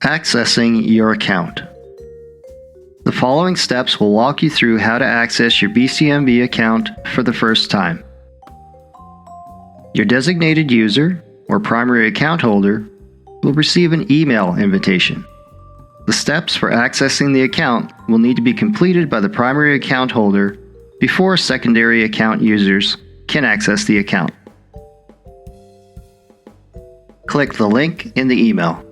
Accessing your account. The following steps will walk you through how to access your BCMB account for the first time. Your designated user or primary account holder will receive an email invitation. The steps for accessing the account will need to be completed by the primary account holder before secondary account users can access the account. Click the link in the email.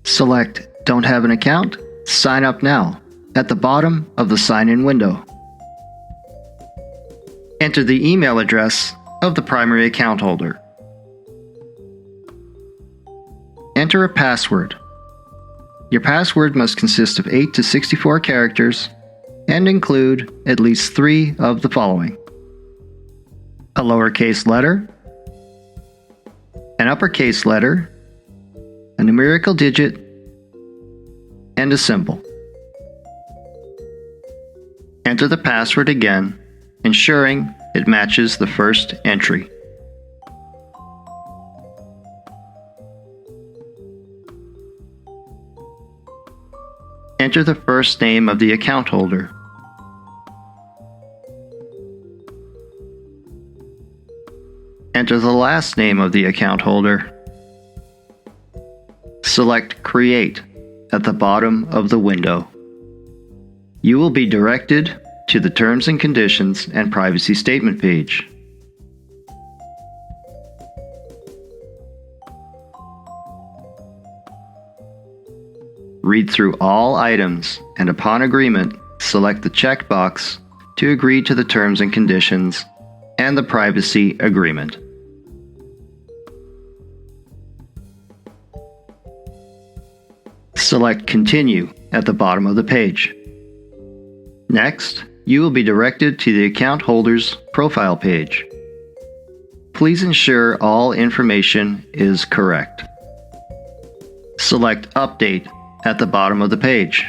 Select Don't Have an Account? Sign Up Now at the bottom of the sign-in window. Enter the email address of the primary account holder. Enter a password. Your password must consist of 8 to 64 characters and include at least 3 of the following: a lowercase letter, an uppercase letter, a numerical digit, and a symbol. Enter the password again, ensuring it matches the first entry. Enter the first name of the account holder. Enter the last name of the account holder. Select Create at the bottom of the window. You will be directed to the Terms and Conditions and Privacy Statement page. Read through all items and upon agreement, select the checkbox to agree to the terms and conditions and the privacy agreement. Select Continue at the bottom of the page. Next, you will be directed to the account holder's profile page. Please ensure all information is correct. Select Update at the bottom of the page.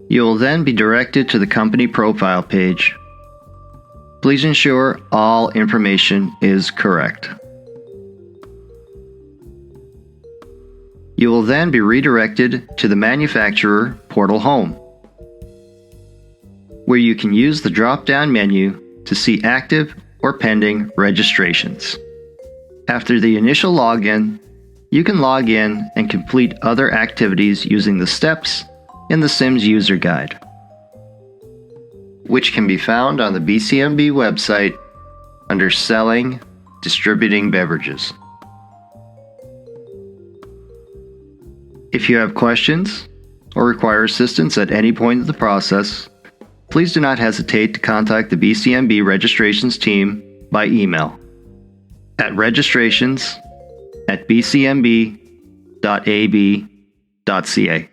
You will then be directed to the company profile page. Please ensure all information is correct. You will then be redirected to the manufacturer portal home, where you can use the drop-down menu to see active or pending registrations. After the initial login, you can log in and complete other activities using the steps in the SIMS user guide, which can be found on the BCMB website under Selling, Distributing Beverages. If you have questions or require assistance at any point of the process, please do not hesitate to contact the BCMB registrations team by email at registrations@bcmb.ab.ca.